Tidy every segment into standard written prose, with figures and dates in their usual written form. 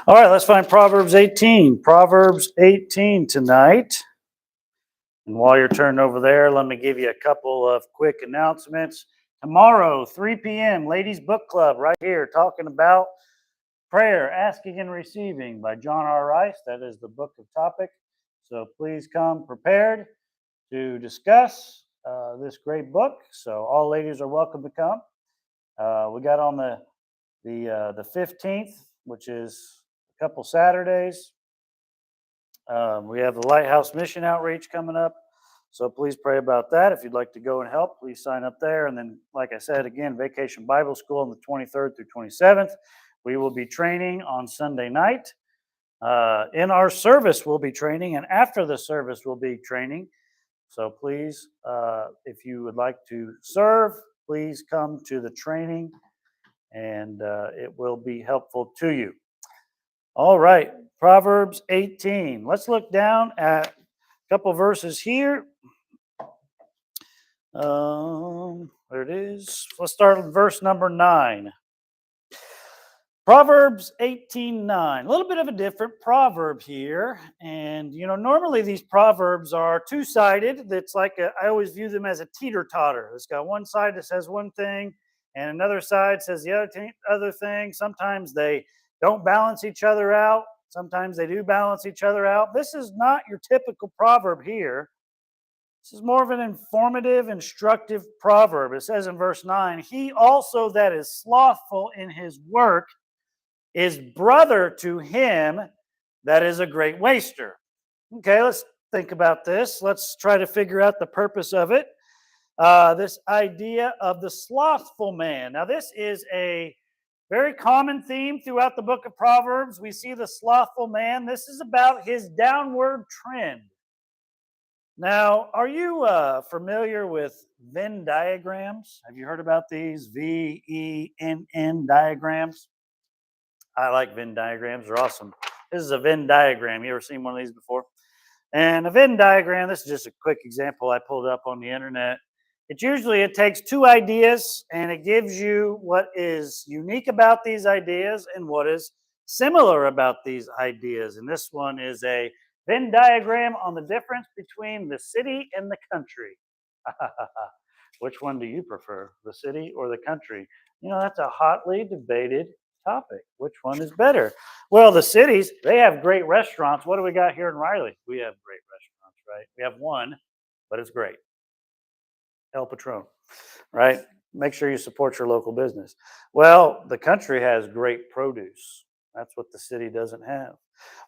All right, let's find Proverbs 18. Proverbs 18 tonight. And while you're turning over there, let me give you a couple of quick announcements. Tomorrow, 3 p.m., Ladies Book Club right here, talking about prayer, asking and receiving by John R. Rice. That is the book of topic. So please come prepared to discuss this great book. So all ladies are welcome to come. We got on the 15th, which is a couple Saturdays. We have the Lighthouse Mission Outreach coming up. So please pray about that. If you'd like to go and help, please sign up there. And then, like I said, again, Vacation Bible School on the 23rd through 27th. We will be training on Sunday night. In our service, we'll be training. And after the service, we'll be training. So please, if you would like to serve, please come to the training. And it will be helpful to you. All right, Proverbs 18. Let's look down at a couple verses here. There it is. Let's start with verse number 9. Proverbs 18:9. A little bit of a different proverb here. And, normally these proverbs are two-sided. That's like I always view them as a teeter-totter. It's got one side that says one thing, and another side says the other thing. Sometimes they don't balance each other out. Sometimes they do balance each other out. This is not your typical proverb here. This is more of an informative, instructive proverb. It says in verse 9, he also that is slothful in his work is brother to him that is a great waster. Okay, let's think about this. Let's try to figure out the purpose of it. This idea of the slothful man. Now, this is a very common theme throughout the book of Proverbs. We see the slothful man. This is about his downward trend. Now, are you familiar with Venn diagrams? Have you heard about these VENN diagrams? I like Venn diagrams. They're awesome. This is a Venn diagram. You ever seen one of these before? And a Venn diagram, this is just a quick example I pulled up on the internet. It takes two ideas and it gives you what is unique about these ideas and what is similar about these ideas. And this one is a Venn diagram on the difference between the city and the country. Which one do you prefer, the city or the country? That's a hotly debated topic. Which one is better? Well, the cities, they have great restaurants. What do we got here in Riley? We have great restaurants, right? We have one, but it's great. El Patron, right? Make sure you support your local business. Well, the country has great produce. That's what the city doesn't have.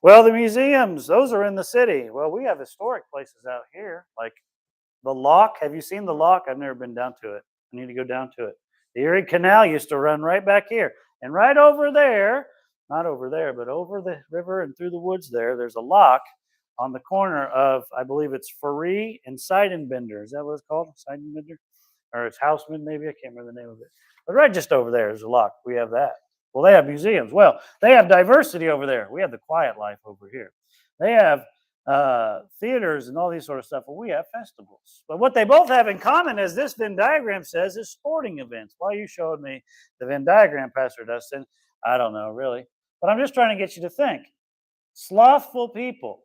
Well, the museums, those are in the city. Well, we have historic places out here, like the Lock. Have you seen the Lock? I've never been down to it. I need to go down to it. The Erie Canal used to run right back here. And right over there, not over there, but over the river and through the woods there's a lock on the corner of, I believe it's Ferree and Seidenbender. Is that what it's called? Seidenbender? Or it's Houseman, maybe? I can't remember the name of it. But right just over there is a lock. We have that. Well, they have museums. Well, they have diversity over there. We have the quiet life over here. They have theaters and all these sort of stuff. Well, we have festivals. But what they both have in common, as this Venn diagram says, is sporting events. Why you showed me the Venn diagram, Pastor Dustin? I don't know, really. But I'm just trying to get you to think. Slothful people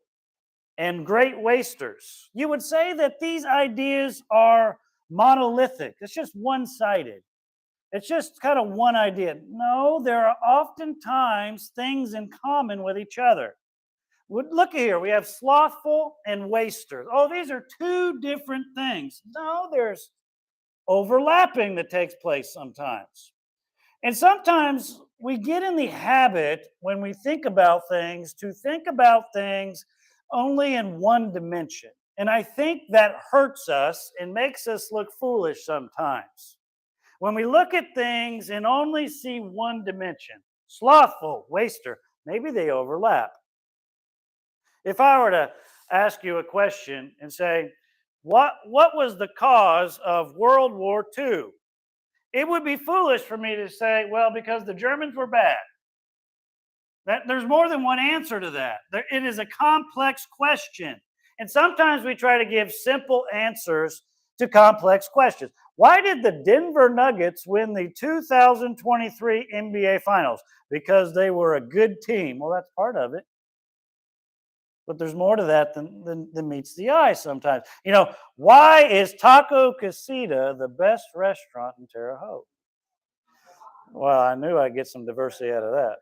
and great wasters. You would say that these ideas are monolithic. It's just one-sided. It's just kind of one idea. No, there are oftentimes things in common with each other. Look here, we have slothful and wasters. Oh, these are two different things. No, there's overlapping that takes place sometimes. And sometimes we get in the habit, when we think about things, to think about things only in one dimension. And I think that hurts us and makes us look foolish sometimes. When we look at things and only see one dimension, slothful, waster, maybe they overlap. If I were to ask you a question and say, what was the cause of World War II? It would be foolish for me to say, well, because the Germans were bad. There's more than one answer to that. It is a complex question. And sometimes we try to give simple answers to complex questions. Why did the Denver Nuggets win the 2023 NBA Finals? Because they were a good team. Well, that's part of it. But there's more to that than meets the eye sometimes. Why is Taco Casita the best restaurant in Terre Haute? Well, I knew I'd get some diversity out of that.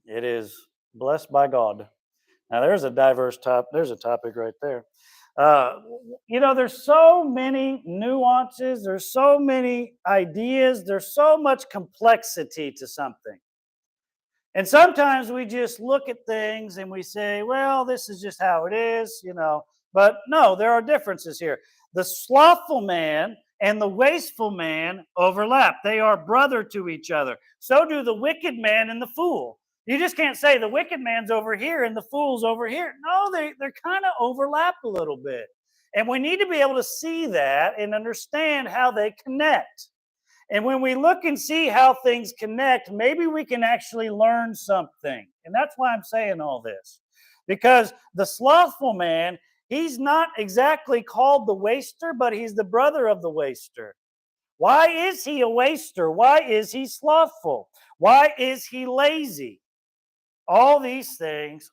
It is blessed by God. Now there's a there's a topic right there. There's so many nuances, there's so many ideas, there's so much complexity to something. And sometimes we just look at things and we say, well, this is just how it is. But no, there are differences here. The slothful man and the wasteful man overlap. They are brother to each other. So do the wicked man and the fool. You just can't say the wicked man's over here and the fool's over here. No, they're kind of overlap a little bit. And we need to be able to see that and understand how they connect. And when we look and see how things connect, maybe we can actually learn something. And that's why I'm saying all this. Because the slothful man, he's not exactly called the waster, but he's the brother of the waster. Why is he a waster? Why is he slothful? Why is he lazy? All these things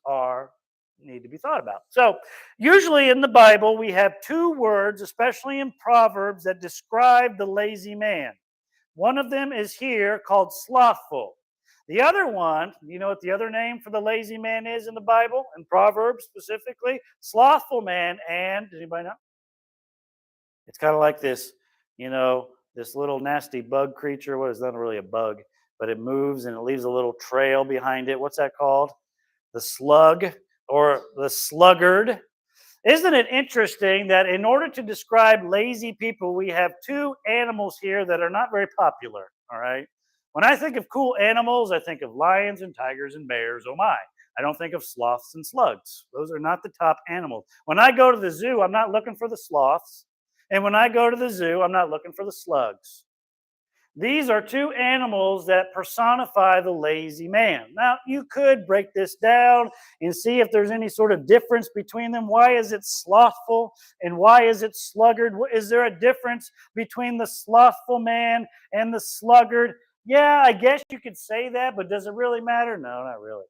need to be thought about. So, usually in the Bible, we have two words, especially in Proverbs, that describe the lazy man. One of them is here called slothful. The other one, you know what the other name for the lazy man is in the Bible, in Proverbs specifically? Slothful man, and, does anybody know? It's kind of like this little nasty bug creature. What is that? Not really a bug, but it moves and it leaves a little trail behind it. What's that called? The slug or the sluggard. Isn't it interesting that in order to describe lazy people, we have two animals here that are not very popular, all right? When I think of cool animals, I think of lions and tigers and bears, oh my. I don't think of sloths and slugs. Those are not the top animals. When I go to the zoo, I'm not looking for the sloths. And when I go to the zoo, I'm not looking for the slugs. These are two animals that personify the lazy man. Now, you could break this down and see if there's any sort of difference between them. Why is it slothful and why is it sluggard? Is there a difference between the slothful man and the sluggard? Yeah, I guess you could say that, but does it really matter? No, not really.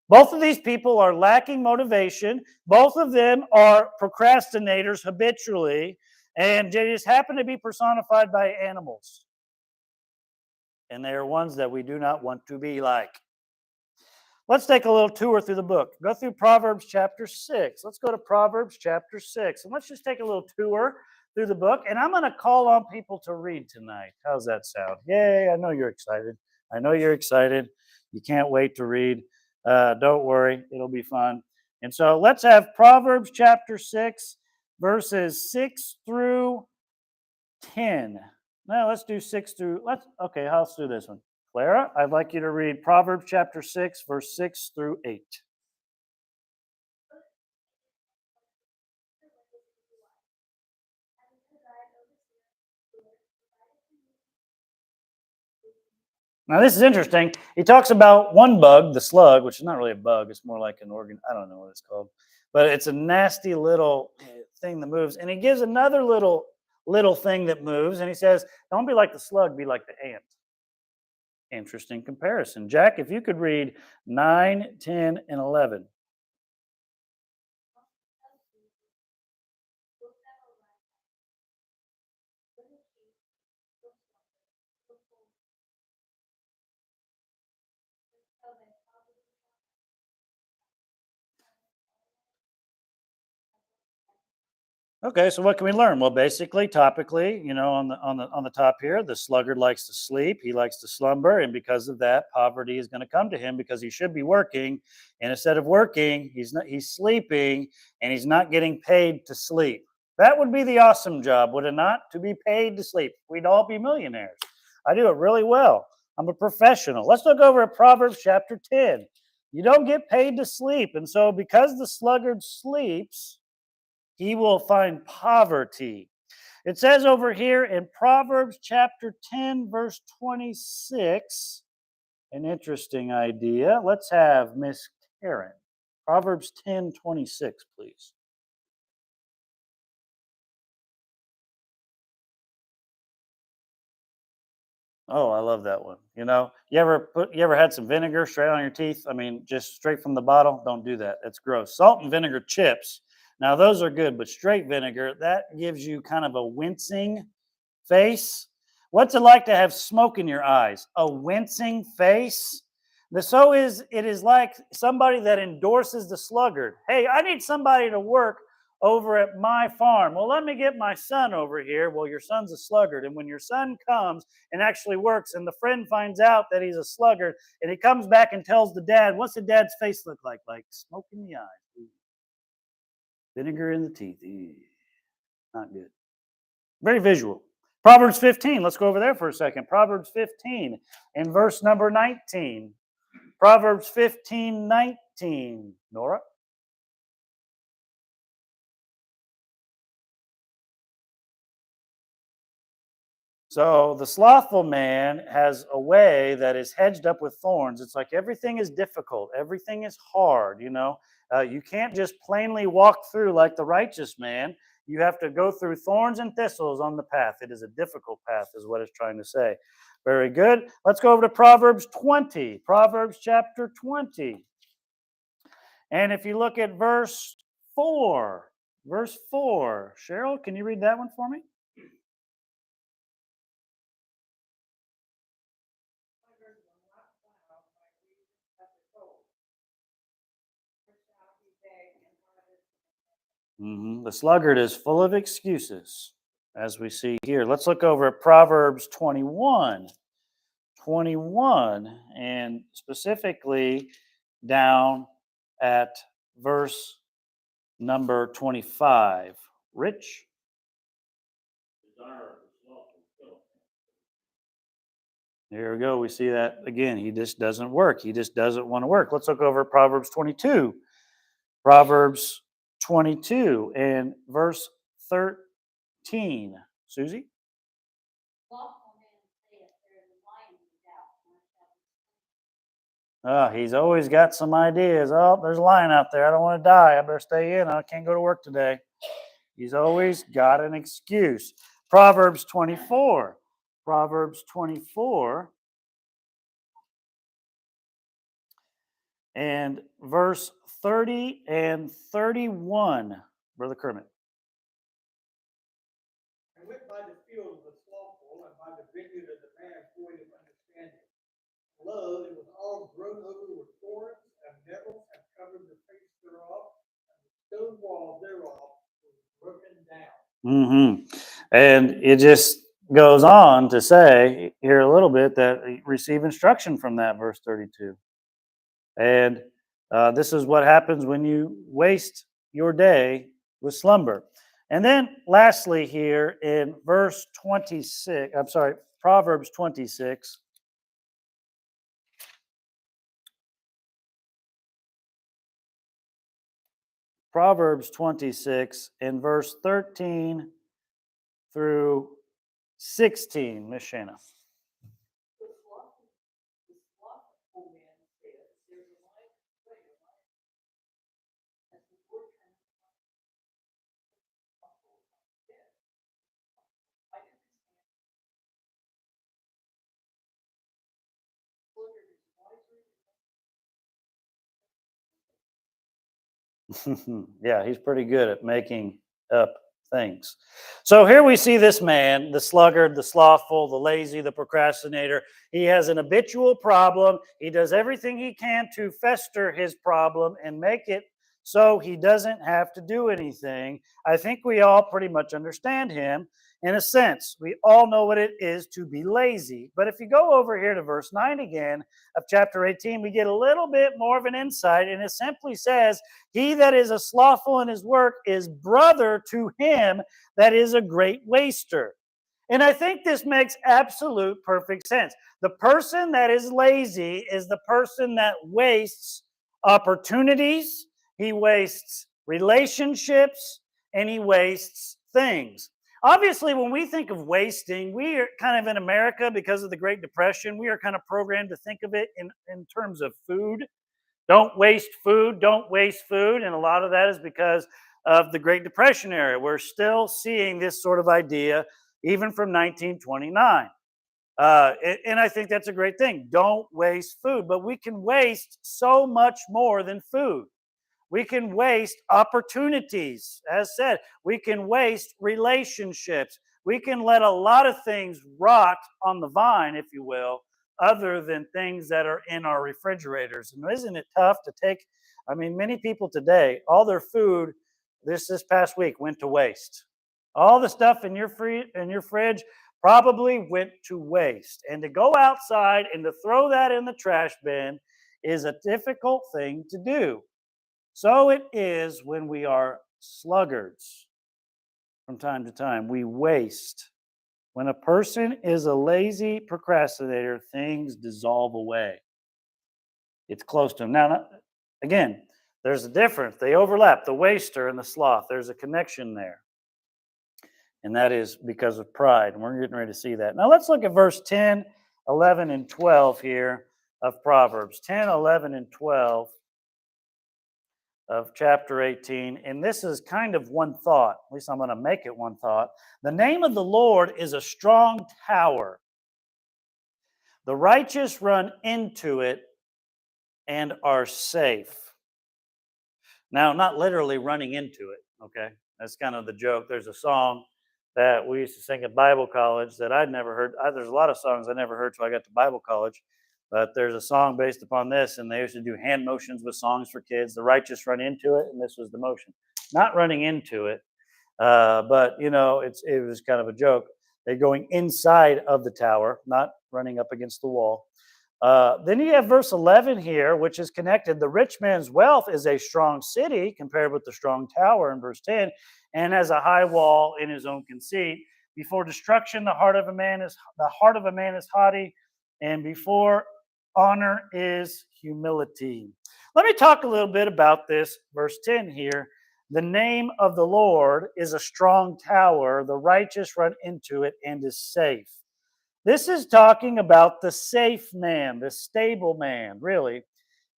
Both of these people are lacking motivation. Both of them are procrastinators habitually, and they just happen to be personified by animals. And they are ones that we do not want to be like. Let's take a little tour through the book. Go through Proverbs chapter 6. Let's go to Proverbs chapter 6. And let's just take a little tour through the book. And I'm going to call on people to read tonight. How's that sound? Yay, I know you're excited. I know you're excited. You can't wait to read. Don't worry, it'll be fun. And so let's have Proverbs chapter 6, verses 6 through 10. Now let's do let's do this one. Clara, I'd like you to read Proverbs chapter 6, verse 6 through 8. Now this is interesting. He talks about one bug, the slug, which is not really a bug, it's more like an organ. I don't know what it's called. But it's a nasty little thing that moves. And he gives another little thing that moves, and he says, don't be like the slug, be like the ant. Interesting comparison. Jack, if you could read 9, 10, and 11. Okay, so what can we learn? Well, basically, topically, on the top here, the sluggard likes to sleep, he likes to slumber, and because of that, poverty is going to come to him because he should be working, and instead of working, he's sleeping, and he's not getting paid to sleep. That would be the awesome job, would it not? To be paid to sleep. We'd all be millionaires. I do it really well. I'm a professional. Let's look over at Proverbs chapter 10. You don't get paid to sleep, and so because the sluggard sleeps, he will find poverty. It says over here in Proverbs chapter 10, verse 26, an interesting idea. Let's have Miss Karen. Proverbs 10, 26, please. Oh, I love that one. You ever had some vinegar straight on your teeth? I mean, just straight from the bottle? Don't do that. It's gross. Salt and vinegar chips. Now those are good, but straight vinegar, that gives you kind of a wincing face. What's it like to have smoke in your eyes? A wincing face. So is it is like somebody that endorses the sluggard. Hey, I need somebody to work over at my farm. Well, let me get my son over here. Well, your son's a sluggard. And when your son comes and actually works, and the friend finds out that he's a sluggard, and he comes back and tells the dad, what's the dad's face look like? Like smoke in the eyes, vinegar in the teeth. Not good. Very visual. Proverbs 15. Let's go over there for a second. Proverbs 15 in verse number 19. Proverbs 15:19. Nora? So the slothful man has a way that is hedged up with thorns. It's like everything is difficult, everything is hard. You can't just plainly walk through like the righteous man. You have to go through thorns and thistles on the path. It is a difficult path, is what it's trying to say. Very good. Let's go over to Proverbs 20. Proverbs chapter 20. And if you look at verse 4, Cheryl, can you read that one for me? The sluggard is full of excuses, as we see here. Let's look over at Proverbs 21. 21, and specifically down at verse number 25. Rich? Here we go. We see that again. He just doesn't work. He just doesn't want to work. Let's look over at Proverbs 22. Proverbs 22 and verse 13. Susie? He's always got some ideas. Oh, there's a lion out there. I don't want to die. I better stay in. I can't go to work today. He's always got an excuse. Proverbs 24. Proverbs 24 and verse 30 and 31. Brother Kermit. I went by the field of the slothful and by the vineyard of the man void of understanding. Lo, it was all grown over with thorns, and nettles have covered the face thereof, and the stone wall thereof was broken down. And it just goes on to say here a little bit that receive instruction from that verse 32. And this is what happens when you waste your day with slumber. And then lastly here in verse 26, I'm sorry, Proverbs 26. Proverbs 26 in verse 13 through 16, Miss Shanna. Yeah, he's pretty good at making up things. So here we see this man, the sluggard, the slothful, the lazy, the procrastinator. He has an habitual problem. He does everything he can to fester his problem and make it so he doesn't have to do anything. I think we all pretty much understand him in a sense. We all know what it is to be lazy. But if you go over here to verse 9 again of chapter 18, we get a little bit more of an insight, and it simply says, he that is a slothful in his work is brother to him that is a great waster. And I think this makes absolute perfect sense. The person that is lazy is the person that wastes opportunities, he wastes relationships, and he wastes things. Obviously, when we think of wasting, we are kind of in America because of the Great Depression, we are kind of programmed to think of it in terms of food. Don't waste food, don't waste food. And a lot of that is because of the Great Depression era. We're still seeing this sort of idea even from 1929. And I think that's a great thing. Don't waste food, but we can waste so much more than food. We can waste opportunities. As said, we can waste relationships. We can let a lot of things rot on the vine, if you will, other than things that are in our refrigerators. And isn't it tough to take? I mean, many people today, all their food this past week went to waste. All the stuff in your fridge probably went to waste. And to go outside and to throw that in the trash bin is a difficult thing to do. So it is when we are sluggards from time to time. We waste. When a person is a lazy procrastinator, things dissolve away. It's close to them. Now, again, there's a difference. They overlap, the waster and the sloth. There's a connection there. And that is because of pride. And we're getting ready to see that. Now, let's look at verse 10, 11, and 12 here of Proverbs. 10, 11, and 12 of chapter 18. And this is kind of one thought. At least I'm going to make it one thought. The name of the Lord is a strong tower. The righteous run into it and are safe. Now, not literally running into it, okay? That's kind of the joke. There's a song that we used to sing at Bible college that I'd never heard. There's a lot of songs I never heard till I got to Bible college. But there's a song based upon this, and they used to do hand motions with songs for kids. The righteous run into it, and this was the motion. Not running into it, but it was kind of a joke. They're going inside of the tower, not running up against the wall. Then you have verse 11 here, which is connected. The rich man's wealth is a strong city compared with the strong tower in verse 10, and has a high wall in his own conceit. Before destruction, the heart of a man is haughty, and before honor is humility. Let me talk a little bit about this verse 10 here. The name of the Lord is a strong tower. The righteous run into it and is safe. This is talking about the safe man, the stable man, really,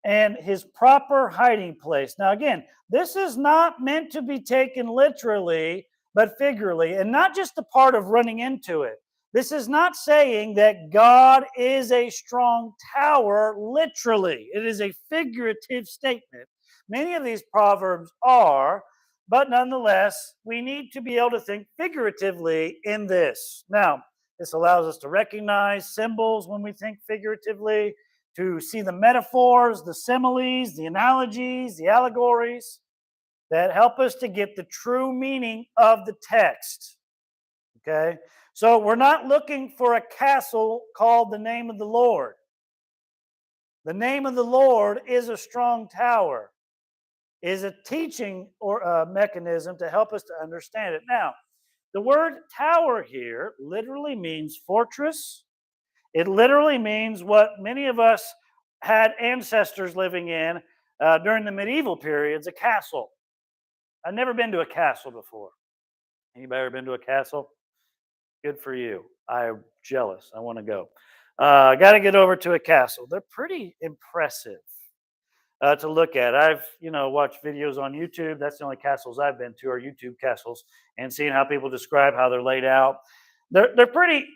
and his proper hiding place. Now, again, this is not meant to be taken literally, but figuratively, and not just the part of running into it. This is not saying that God is a strong tower, literally. It is a figurative statement. Many of these proverbs are, but nonetheless, we need to be able to think figuratively in this. Now, this allows us to recognize symbols when we think figuratively, to see the metaphors, the similes, the analogies, the allegories that help us to get the true meaning of the text. Okay? So we're not looking for a castle called the name of the Lord. The name of the Lord is a strong tower, is a teaching or a mechanism to help us to understand it. Now, the word tower here literally means fortress. It literally means what many of us had ancestors living in during the medieval periods, a castle. I've never been to a castle before. Anybody ever been to a castle? Good for you. I'm jealous. I want to go. I got to get over to a castle. They're pretty impressive to look at. I've watched videos on YouTube. That's the only castles I've been to are YouTube castles, and seeing how people describe how they're laid out. They're pretty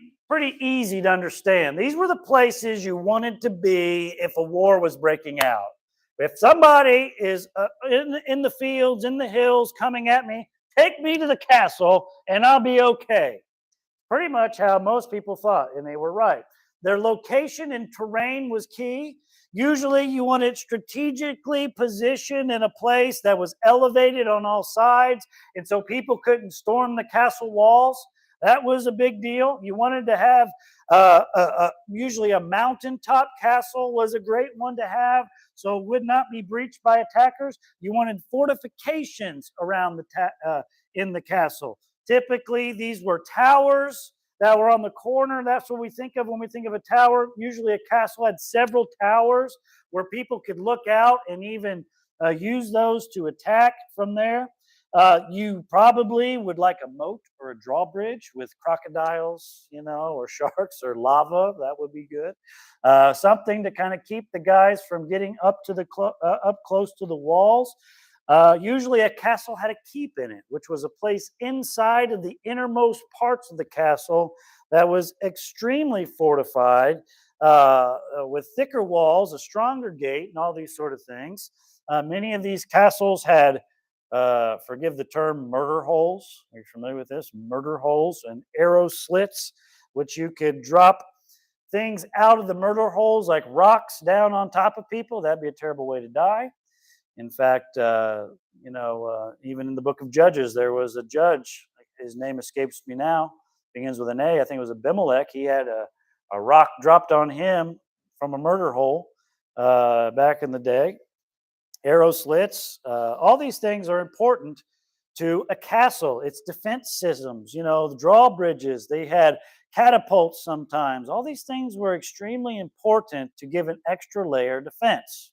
easy to understand. These were the places you wanted to be if a war was breaking out. If somebody is in the fields, in the hills, coming at me, take me to the castle, and I'll be okay. Pretty much how most people thought, and they were right. Their location and terrain was key. Usually you want it strategically positioned in a place that was elevated on all sides, and so people couldn't storm the castle walls. That was a big deal. You wanted to have usually a mountaintop castle was a great one to have, so it would not be breached by attackers. You wanted fortifications around in the castle. Typically, these were towers that were on the corner. That's what we think of when we think of a tower. Usually a castle had several towers where people could look out and even use those to attack from there. You probably would like a moat or a drawbridge with crocodiles, or sharks or lava. That would be good. Something to kind of keep the guys from getting up close to the walls. Usually a castle had a keep in it, which was a place inside of the innermost parts of the castle that was extremely fortified with thicker walls, a stronger gate, and all these sort of things. Many of these castles had, forgive the term, murder holes. Are you familiar with this? Murder holes and arrow slits, which you could drop things out of the murder holes like rocks down on top of people. That'd be a terrible way to die. In fact, even in the book of Judges, there was a judge. His name escapes me now. Begins with an A. I think it was Abimelech. He had a rock dropped on him from a murder hole back in the day. Arrow slits. All these things are important to a castle. Its defense systems, the drawbridges. They had catapults sometimes. All these things were extremely important to give an extra layer of defense.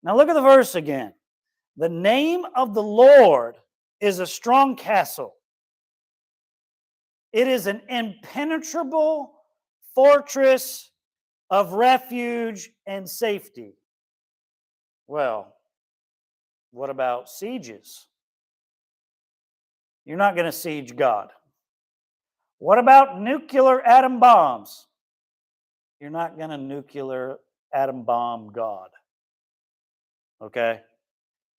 Now look at the verse again. The name of the Lord is a strong castle. It is an impenetrable fortress of refuge and safety. Well, what about sieges? You're not going to siege God. What about nuclear atom bombs? You're not going to nuclear atom bomb God. Okay?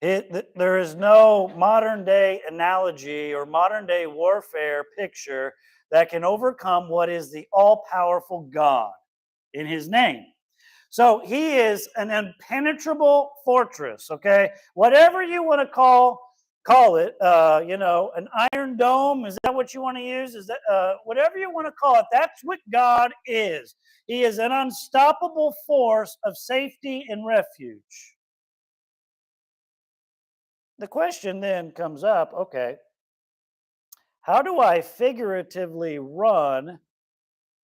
There is no modern day analogy or modern day warfare picture that can overcome what is the all-powerful God in his name. So he is an impenetrable fortress, okay? Whatever you want to call it, an iron dome, is that what you want to use? Is that whatever you want to call it, that's what God is. He is an unstoppable force of safety and refuge. The question then comes up, okay, how do I figuratively run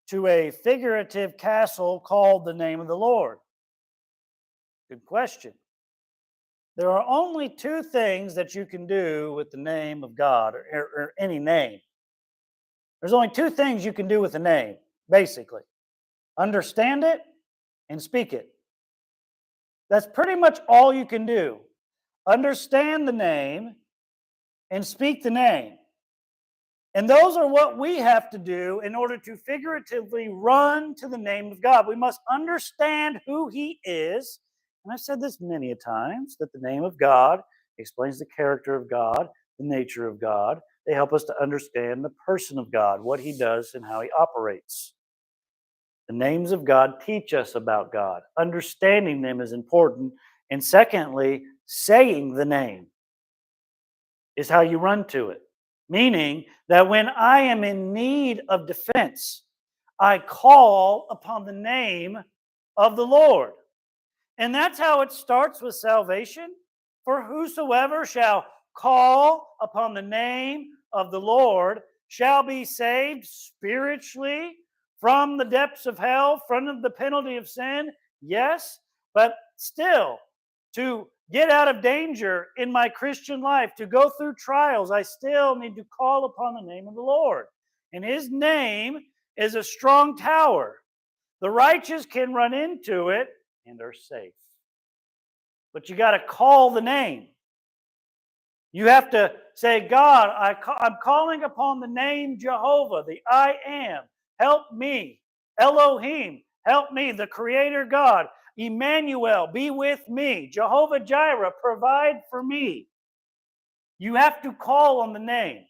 to a figurative castle called the name of the Lord? Good question. There are only two things that you can do with the name of God or any name. There's only two things you can do with the name, basically. Understand it and speak it. That's pretty much all you can do. Understand the name and speak the name. And those are what we have to do in order to figuratively run to the name of God. We must understand who he is. And I've said this many a times, that the name of God explains the character of God, the nature of God. They help us to understand the person of God, what he does and how he operates. The names of God teach us about God. Understanding them is important. And secondly, saying the name is how you run to it. Meaning that when I am in need of defense, I call upon the name of the Lord. And that's how it starts with salvation. For whosoever shall call upon the name of the Lord shall be saved spiritually from the depths of hell, from the penalty of sin. Yes, but still, to get out of danger in my Christian life, to go through trials, I still need to call upon the name of the Lord. And his name is a strong tower. The righteous can run into it and are safe. But you got to call the name. You have to say, God, I'm calling upon the name Jehovah, the I am. Help me. Elohim, help me, the Creator God. Emmanuel, be with me. Jehovah Jireh, provide for me. You have to call on the name.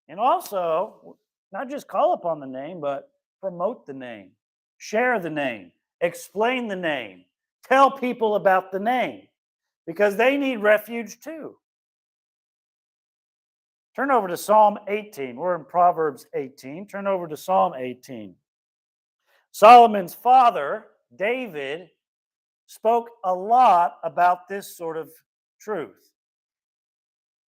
And also, not just call upon the name, but promote the name. Share the name. Explain the name. Tell people about the name. Because they need refuge too. Turn over to Psalm 18. We're in Proverbs 18. Turn over to Psalm 18. Solomon's father, David, spoke a lot about this sort of truth.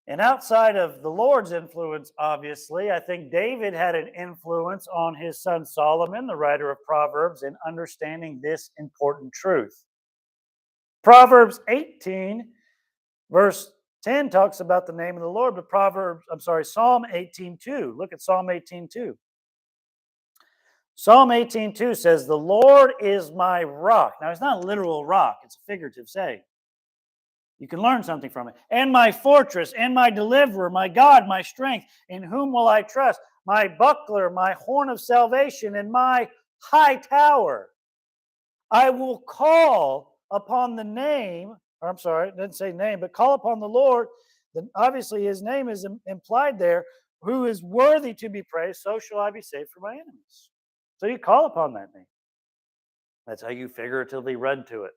And outside of the Lord's influence, obviously, I think David had an influence on his son Solomon, the writer of Proverbs, in understanding this important truth. Proverbs 18, verse 10 talks about the name of the Lord, but Psalm 18:2. Look at Psalm 18:2. Psalm 18:2 says, "The Lord is my rock." Now, it's not a literal rock, it's a figurative saying. You can learn something from it. "And my fortress, and my deliverer, my God, my strength, in whom will I trust?" my buckler, my horn of salvation, and my high tower. I will call upon the name, or I'm sorry, it didn't say name, but call upon the Lord. Then obviously his name is implied there, who is worthy to be praised, so shall I be saved from my enemies. So you call upon that name. That's how you figuratively run to it.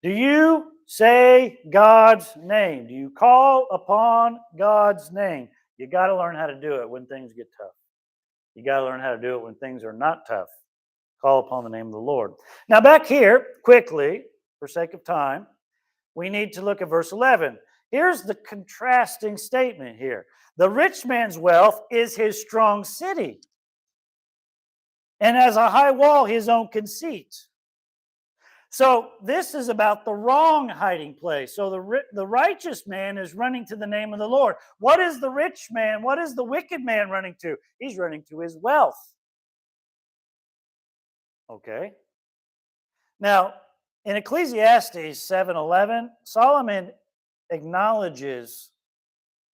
Do you say God's name? Do you call upon God's name? You got to learn how to do it when things get tough. You got to learn how to do it when things are not tough. Call upon the name of the Lord. Now, back here, quickly, for sake of time, we need to look at verse 11. Here's the contrasting statement here. The rich man's wealth is his strong city, and as a high wall, his own conceit. So this is about the wrong hiding place. So the righteous man is running to the name of the Lord. What is the rich man? What is the wicked man running to? He's running to his wealth. Okay. Now, in Ecclesiastes 7:11, Solomon acknowledges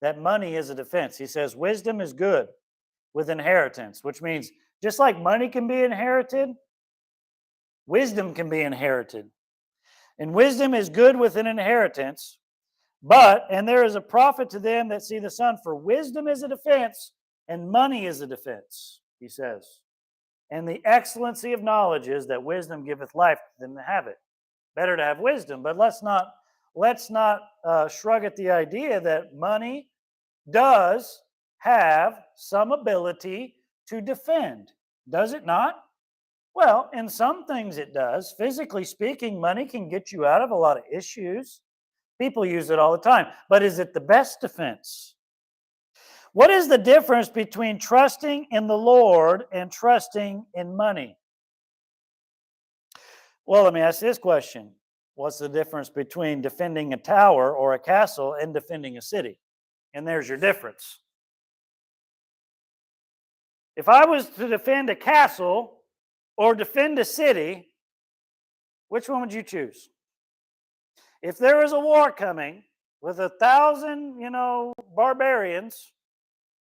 that money is a defense. He says, wisdom is good with inheritance, which means just like money can be inherited, wisdom can be inherited. And wisdom is good with an inheritance, and there is a profit to them that see the sun, for wisdom is a defense, and money is a defense, he says. And the excellency of knowledge is that wisdom giveth life than to have it. Better to have wisdom, but let's not shrug at the idea that money does have some ability to defend. Does it not? Well, in some things it does. Physically speaking, money can get you out of a lot of issues. People use it all the time. But is it the best defense? What is the difference between trusting in the Lord and trusting in money? Well, let me ask this question. What's the difference between defending a tower or a castle and defending a city? And there's your difference. If I was to defend a castle or defend a city, which one would you choose? If there was a war coming with 1,000, barbarians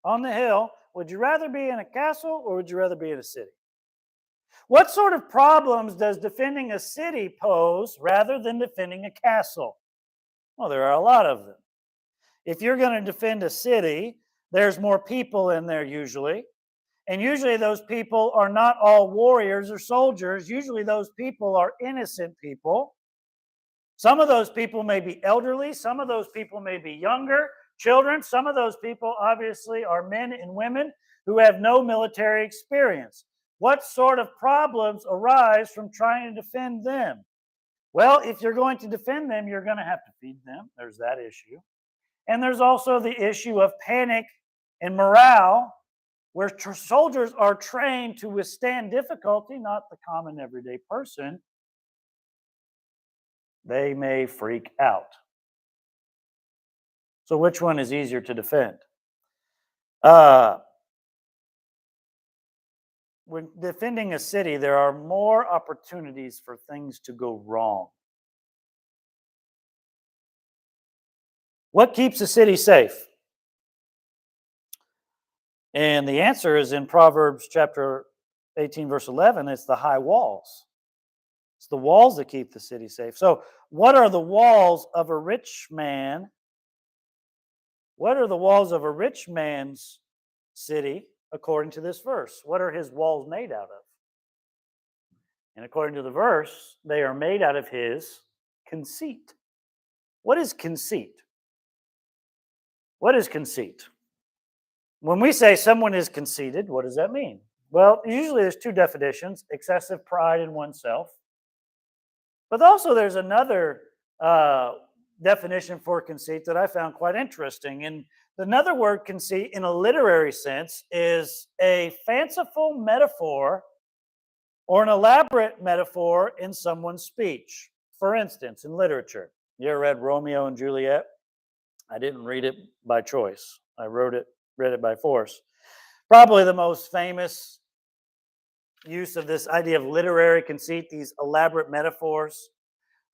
on the hill, would you rather be in a castle or would you rather be in a city? What sort of problems does defending a city pose rather than defending a castle? Well, there are a lot of them. If you're going to defend a city, there's more people in there usually. And usually those people are not all warriors or soldiers. Usually those people are innocent people. Some of those people may be elderly. Some of those people may be younger, children. Some of those people obviously are men and women who have no military experience. What sort of problems arise from trying to defend them? Well, if you're going to defend them, you're going to have to feed them. There's that issue. And there's also the issue of panic and morale, where soldiers are trained to withstand difficulty, not the common everyday person. They may freak out. So which one is easier to defend? When defending a city, there are more opportunities for things to go wrong. What keeps a city safe? And the answer is in Proverbs chapter 18, verse 11. It's the high walls. It's the walls that keep the city safe. So what are the walls of a rich man? What are the walls of a rich man's city according to this verse? What are his walls made out of? And according to the verse, they are made out of his conceit. What is conceit? What is conceit? When we say someone is conceited, what does that mean? Well, usually there's two definitions: excessive pride in oneself. But also there's another definition for conceit that I found quite interesting. And another word, conceit, in a literary sense, is a fanciful metaphor or an elaborate metaphor in someone's speech. For instance, in literature, you ever read Romeo and Juliet? I didn't read it by choice. I read it by force. Probably the most famous use of this idea of literary conceit, these elaborate metaphors,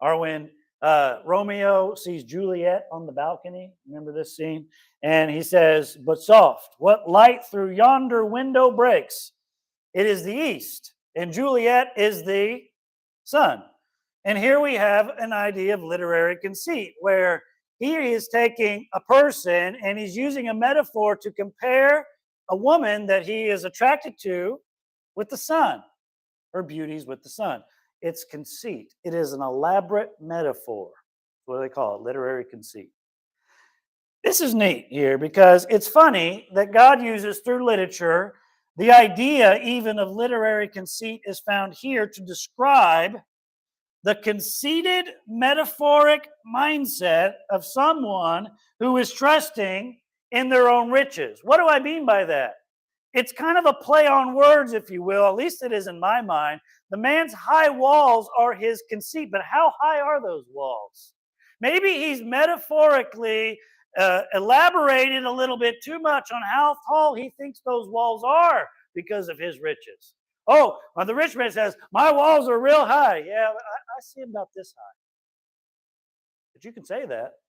are when Romeo sees Juliet on the balcony. Remember this scene? And he says, "But soft, what light through yonder window breaks? It is the east, and Juliet is the sun." And here we have an idea of literary conceit, where he is taking a person and he's using a metaphor to compare a woman that he is attracted to with the sun. Her beauties with the sun. It's conceit. It is an elaborate metaphor. What do they call it? Literary conceit. This is neat here because it's funny that God uses through literature the idea even of literary conceit is found here to describe the conceited metaphoric mindset of someone who is trusting in their own riches. What do I mean by that? It's kind of a play on words, if you will. At least it is in my mind. The man's high walls are his conceit, but how high are those walls? Maybe he's metaphorically elaborated a little bit too much on how tall he thinks those walls are because of his riches. Oh, well, the rich man says, "My walls are real high." Yeah, I see them about this high. But you can say that.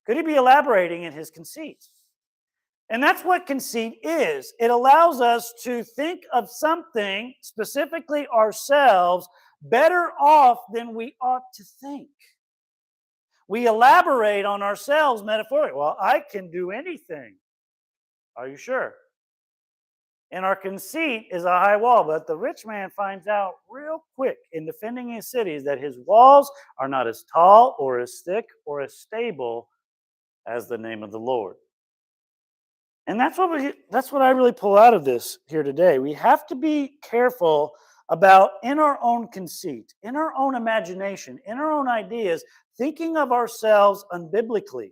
Could he be elaborating in his conceit? And that's what conceit is. It allows us to think of something, specifically ourselves, better off than we ought to think. We elaborate on ourselves metaphorically. Well, I can do anything. Are you sure? And our conceit is a high wall. But the rich man finds out real quick in defending his cities that his walls are not as tall or as thick or as stable as the name of the Lord. And that's what I really pull out of this here today. We have to be careful about, in our own conceit, in our own imagination, in our own ideas, thinking of ourselves unbiblically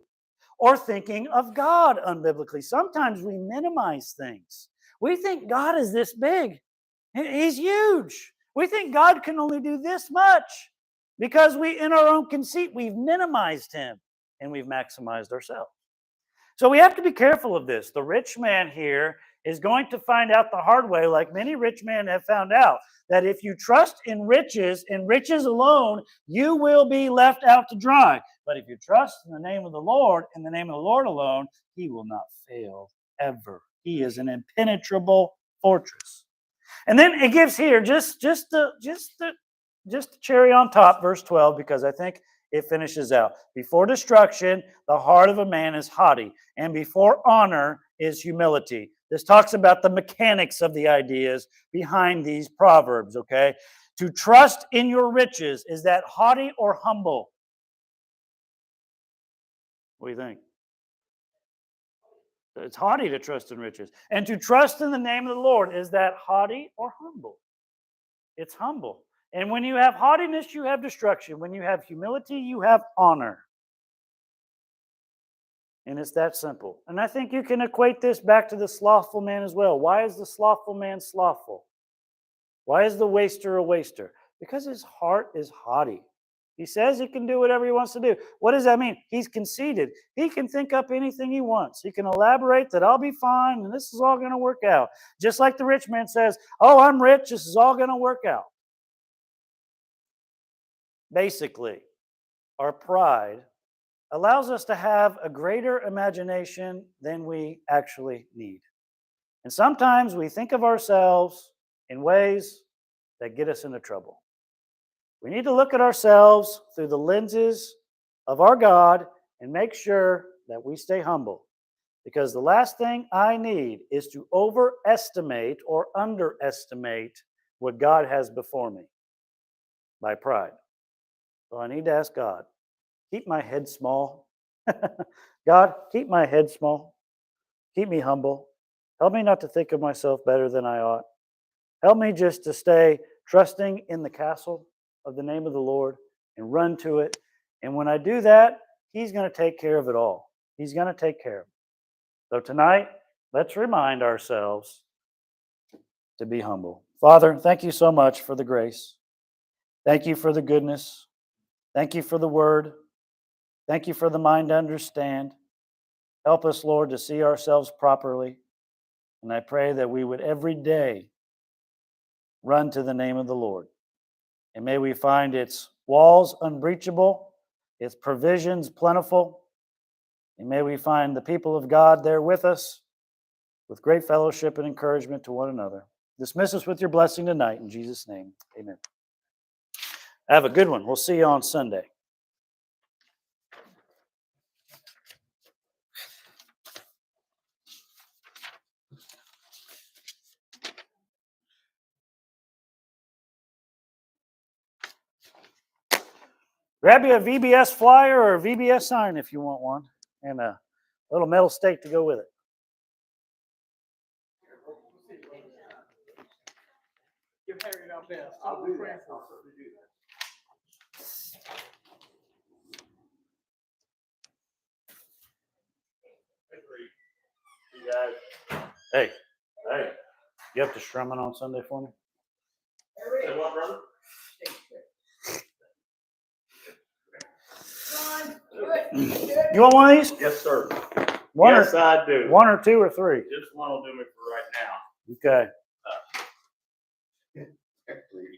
or thinking of God unbiblically. Sometimes we minimize things. We think God is this big. He's huge. We think God can only do this much because in our own conceit, we've minimized him and we've maximized ourselves. So we have to be careful of this. The rich man here is going to find out the hard way, like many rich men have found out, that if you trust in riches and riches alone, you will be left out to dry. But if you trust in the name of the Lord, in the name of the Lord alone, he will not fail ever. He is an impenetrable fortress. And then it gives here just the cherry on top, verse 12, because I think it finishes out. Before destruction, the heart of a man is haughty, and before honor is humility. This talks about the mechanics of the ideas behind these proverbs, okay? To trust in your riches, is that haughty or humble? What do you think? It's haughty to trust in riches. And to trust in the name of the Lord, is that haughty or humble? It's humble. And when you have haughtiness, you have destruction. When you have humility, you have honor. And it's that simple. And I think you can equate this back to the slothful man as well. Why is the slothful man slothful? Why is the waster a waster? Because his heart is haughty. He says he can do whatever he wants to do. What does that mean? He's conceited. He can think up anything he wants. He can elaborate that I'll be fine and this is all going to work out. Just like the rich man says, "Oh, I'm rich. This is all going to work out." Basically, our pride allows us to have a greater imagination than we actually need. And sometimes we think of ourselves in ways that get us into trouble. We need to look at ourselves through the lenses of our God and make sure that we stay humble. Because the last thing I need is to overestimate or underestimate what God has before me by pride. So I need to ask God, keep my head small. God, keep my head small. Keep me humble. Help me not to think of myself better than I ought. Help me just to stay trusting in the castle of the name of the Lord and run to it. And when I do that, he's going to take care of it all. He's going to take care of it. So tonight, let's remind ourselves to be humble. Father, thank you so much for the grace. Thank you for the goodness. Thank you for the word. Thank you for the mind to understand. Help us, Lord, to see ourselves properly. And I pray that we would every day run to the name of the Lord. And may we find its walls unbreachable, its provisions plentiful. And may we find the people of God there with us, with great fellowship and encouragement to one another. Dismiss us with your blessing tonight. In Jesus' name, amen. Have a good one. We'll see you on Sunday. Grab you a VBS flyer or a VBS sign if you want one, and a little metal stake to go with it. Give Harry our best. I'll do that. I'll certainly do that. You guys. Hey, Hey. you have to strumming on Sunday for me? Say what, brother? You want one of these? Yes, sir. One Yes, or I do. one or two or three? Just one will do me for right now. Okay.